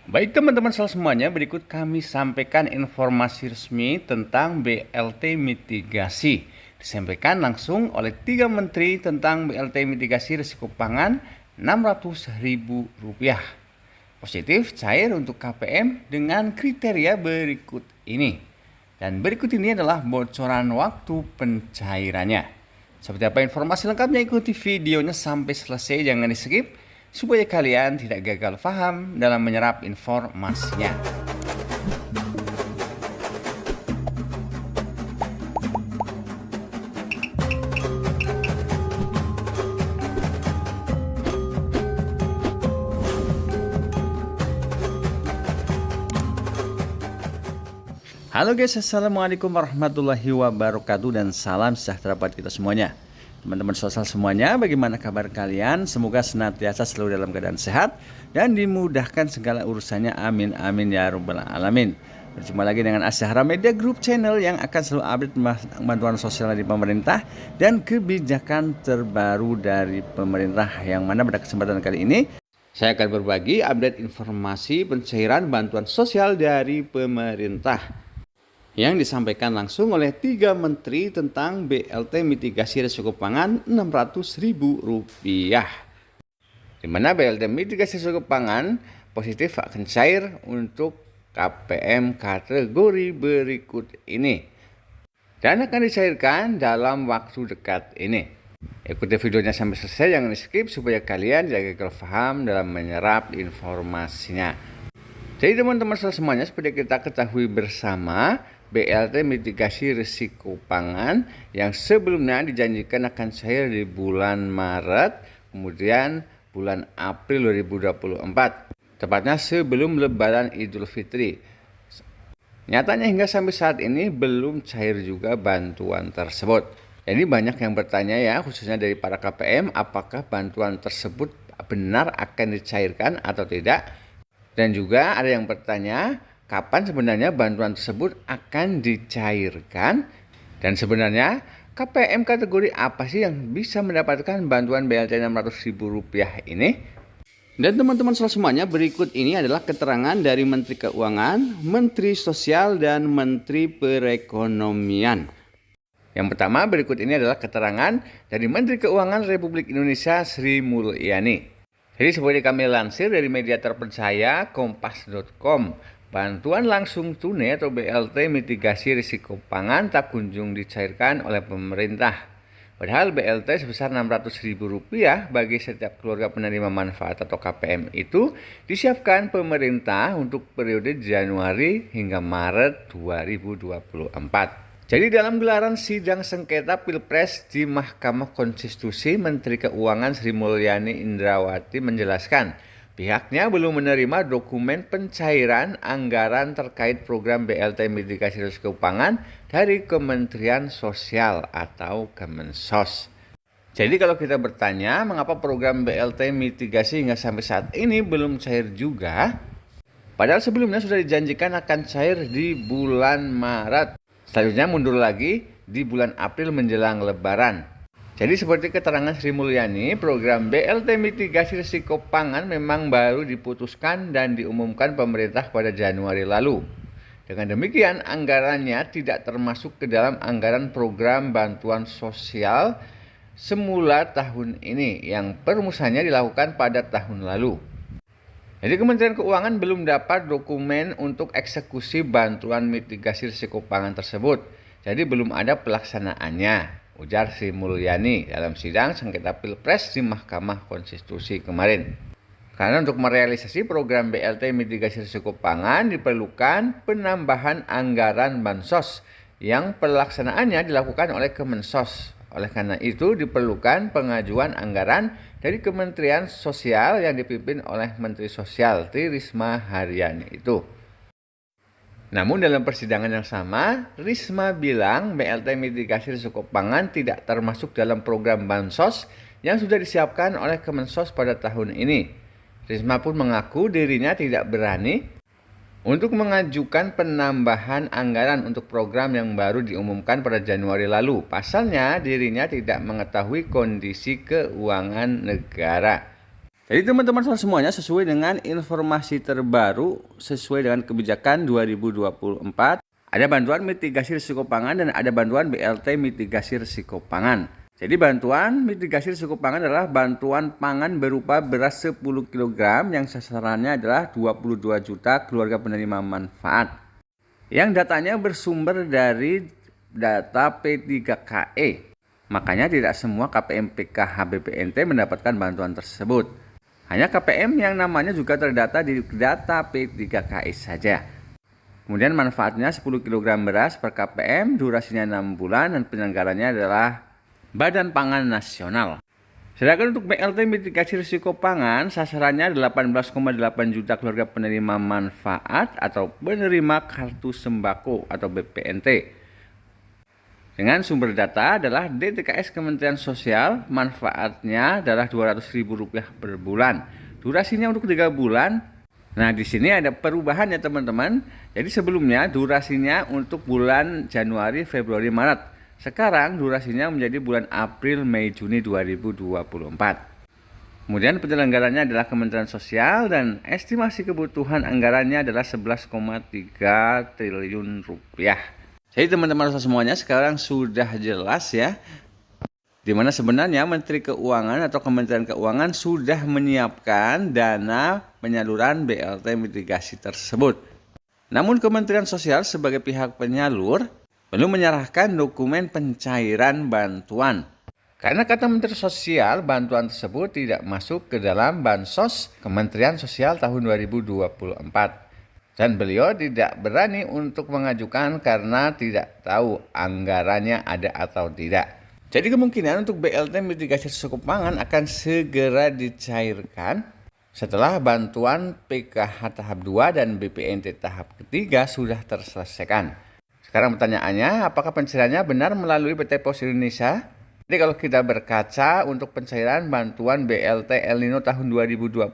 Baik teman-teman semuanya, berikut kami sampaikan informasi resmi tentang BLT mitigasi. Disampaikan langsung oleh 3 menteri tentang BLT mitigasi risiko pangan Rp600.000. Positif cair untuk KPM dengan kriteria berikut ini. Dan berikut ini adalah bocoran waktu pencairannya. Seperti apa informasi lengkapnya, ikuti videonya sampai selesai, jangan di skip supaya kalian tidak gagal paham dalam menyerap informasinya. Halo guys, assalamualaikum warahmatullahi wabarakatuh dan salam sejahtera buat kita semuanya. Teman-teman sosial semuanya, bagaimana kabar kalian? Semoga senantiasa selalu dalam keadaan sehat dan dimudahkan segala urusannya. Amin amin ya rabbal alamin. Berjumpa lagi dengan Asyahra Media Group Channel yang akan selalu update bantuan sosial dari pemerintah dan kebijakan terbaru dari pemerintah, yang mana pada kesempatan kali ini saya akan berbagi update informasi pencairan bantuan sosial dari pemerintah yang disampaikan langsung oleh 3 menteri tentang BLT mitigasi risiko pangan Rp600.000. Di mana BLT mitigasi risiko pangan positif akan cair untuk KPM kategori berikut ini dan akan dicairkan dalam waktu dekat ini. Ikuti videonya sampai selesai, jangan di skip supaya kalian jaga paham dalam menyerap informasinya. Jadi teman-teman semuanya, seperti kita ketahui bersama, BLT mitigasi risiko pangan yang sebelumnya dijanjikan akan cair di bulan Maret, kemudian bulan April 2024, tepatnya sebelum Lebaran Idul Fitri. Nyatanya hingga sampai saat ini belum cair juga bantuan tersebut. Jadi banyak yang bertanya ya, khususnya dari para KPM, apakah bantuan tersebut benar akan dicairkan atau tidak. Dan juga ada yang bertanya, kapan sebenarnya bantuan tersebut akan dicairkan? Dan sebenarnya KPM kategori apa sih yang bisa mendapatkan bantuan BLT Rp600.000 ini? Dan teman-teman semuanya, berikut ini adalah keterangan dari Menteri Keuangan, Menteri Sosial, dan Menteri Perekonomian. Yang pertama, berikut ini adalah keterangan dari Menteri Keuangan Republik Indonesia Sri Mulyani. Jadi seperti kami lansir dari media terpercaya kompas.com, bantuan langsung tunai atau BLT mitigasi risiko pangan tak kunjung dicairkan oleh pemerintah. Padahal BLT sebesar Rp600.000 bagi setiap keluarga penerima manfaat atau KPM itu disiapkan pemerintah untuk periode Januari hingga Maret 2024. Jadi dalam gelaran sidang sengketa Pilpres di Mahkamah Konstitusi, Menteri Keuangan Sri Mulyani Indrawati menjelaskan pihaknya belum menerima dokumen pencairan anggaran terkait program BLT mitigasi risiko pangan dari Kementerian Sosial atau Kemensos. Jadi kalau kita bertanya mengapa program BLT mitigasi hingga sampai saat ini belum cair juga, padahal sebelumnya sudah dijanjikan akan cair di bulan Maret. Selanjutnya mundur lagi di bulan April menjelang Lebaran. Jadi seperti keterangan Sri Mulyani, program BLT mitigasi risiko pangan memang baru diputuskan dan diumumkan pemerintah pada Januari lalu. Dengan demikian, anggarannya tidak termasuk ke dalam anggaran program bantuan sosial semula tahun ini yang perumusannya dilakukan pada tahun lalu. Jadi Kementerian Keuangan belum dapat dokumen untuk eksekusi bantuan mitigasi risiko pangan tersebut. Jadi belum ada pelaksanaannya, ujar Sri Mulyani dalam sidang sengketa Pilpres di Mahkamah Konstitusi kemarin. Karena untuk merealisasi program BLT mitigasi risiko pangan diperlukan penambahan anggaran bansos yang pelaksanaannya dilakukan oleh Kemensos. Oleh karena itu diperlukan pengajuan anggaran dari Kementerian Sosial yang dipimpin oleh Menteri Sosial Tri Risma Haryani itu. Namun dalam persidangan yang sama, Risma bilang BLT mitigasi risiko pangan tidak termasuk dalam program bansos yang sudah disiapkan oleh Kemensos pada tahun ini. Risma pun mengaku dirinya tidak berani untuk mengajukan penambahan anggaran untuk program yang baru diumumkan pada Januari lalu. Pasalnya, dirinya tidak mengetahui kondisi keuangan negara. Jadi teman-teman semuanya, sesuai dengan informasi terbaru, sesuai dengan kebijakan 2024, ada bantuan mitigasi risiko pangan dan ada bantuan BLT mitigasi risiko pangan. Jadi bantuan mitigasi risiko pangan adalah bantuan pangan berupa beras 10 kg yang sasarannya adalah 22 juta keluarga penerima manfaat. Yang datanya bersumber dari data P3KE. Makanya tidak semua KPM PKH BPNT mendapatkan bantuan tersebut. Hanya KPM yang namanya juga terdata di data P3KI saja. Kemudian manfaatnya 10 kg beras per KPM, durasinya 6 bulan dan penyelenggaranya adalah Badan Pangan Nasional. Sedangkan untuk BLT mitigasi risiko pangan, sasarannya 18,8 juta keluarga penerima manfaat atau penerima kartu sembako atau BPNT. Dengan sumber data adalah DTKS Kementerian Sosial, manfaatnya adalah Rp200.000 per bulan. Durasinya untuk 3 bulan. Nah, di sini ada perubahan ya teman-teman. Jadi sebelumnya durasinya untuk bulan Januari, Februari, Maret. Sekarang durasinya menjadi bulan April, Mei, Juni 2024. Kemudian penyelenggaranya adalah Kementerian Sosial dan estimasi kebutuhan anggarannya adalah Rp11,3 triliun. Jadi teman-teman semuanya sekarang sudah jelas ya, dimana sebenarnya Menteri Keuangan atau Kementerian Keuangan sudah menyiapkan dana penyaluran BLT mitigasi tersebut. Namun Kementerian Sosial sebagai pihak penyalur belum menyerahkan dokumen pencairan bantuan. Karena kata Menteri Sosial, bantuan tersebut tidak masuk ke dalam Bansos Kementerian Sosial tahun 2024. Dan beliau tidak berani untuk mengajukan karena tidak tahu anggarannya ada atau tidak. Jadi kemungkinan untuk BLT mitigasi risiko pangan akan segera dicairkan setelah bantuan PKH tahap 2 dan BPNT tahap ketiga sudah terselesaikan. Sekarang pertanyaannya, apakah pencairannya benar melalui PT Pos Indonesia? Jadi kalau kita berkaca untuk pencairan bantuan BLT El Nino tahun 2023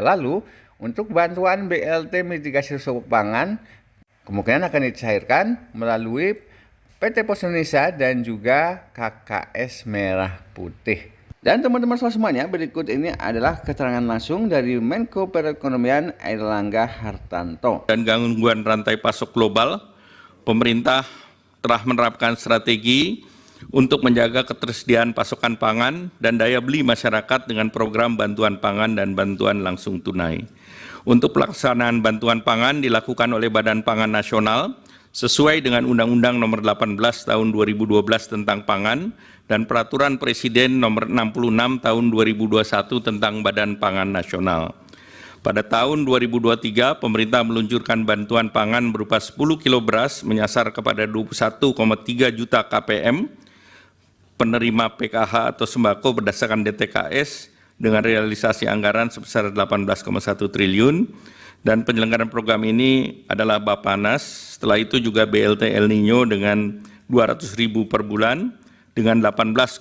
lalu, untuk bantuan BLT mitigasi risiko pangan kemungkinan akan dicairkan melalui PT Pos Indonesia dan juga KKS Merah Putih. Dan teman-teman semuanya, berikut ini adalah keterangan langsung dari Menko Perekonomian Airlangga Hartarto. Dan gangguan rantai pasok global, pemerintah telah menerapkan strategi untuk menjaga ketersediaan pasokan pangan dan daya beli masyarakat dengan program bantuan pangan dan bantuan langsung tunai. Untuk pelaksanaan bantuan pangan dilakukan oleh Badan Pangan Nasional sesuai dengan Undang-Undang Nomor 18 Tahun 2012 tentang Pangan dan Peraturan Presiden Nomor 66 Tahun 2021 tentang Badan Pangan Nasional. Pada tahun 2023, pemerintah meluncurkan bantuan pangan berupa 10 kilo beras menyasar kepada 21,3 juta KPM penerima PKH atau sembako berdasarkan DTKS dengan realisasi anggaran sebesar 18,1 triliun dan penyelenggaraan program ini adalah Bappenas. Setelah itu juga BLT El Nino dengan 200.000 per bulan dengan 18,8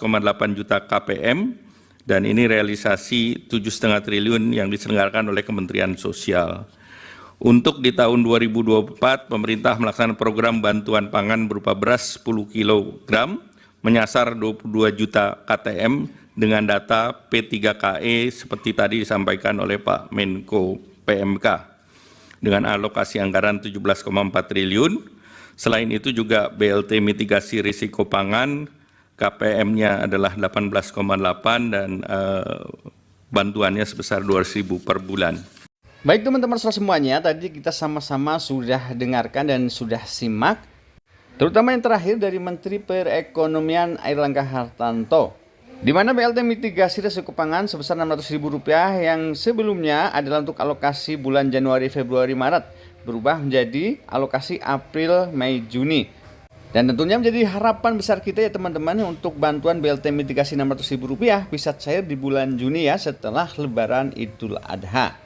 juta KPM dan ini realisasi 7,5 triliun yang diselenggarakan oleh Kementerian Sosial. Untuk di tahun 2024, pemerintah melaksanakan program bantuan pangan berupa beras 10 kg menyasar 22 juta KTM dengan data P3KE seperti tadi disampaikan oleh Pak Menko PMK dengan alokasi anggaran 17,4 triliun. Selain itu juga BLT mitigasi risiko pangan KPM-nya adalah 18,8 dan bantuannya sebesar 200.000 per bulan. Baik teman-teman semuanya, tadi kita sama-sama sudah dengarkan dan sudah simak, terutama yang terakhir dari Menteri Perekonomian Airlangga Hartarto, di mana BLT mitigasi risiko pangan sebesar Rp600.000 yang sebelumnya adalah untuk alokasi bulan Januari, Februari, Maret berubah menjadi alokasi April, Mei, Juni. Dan tentunya menjadi harapan besar kita ya teman-teman untuk bantuan BLT mitigasi Rp600.000 bisa cair di bulan Juni ya setelah Lebaran Idul Adha.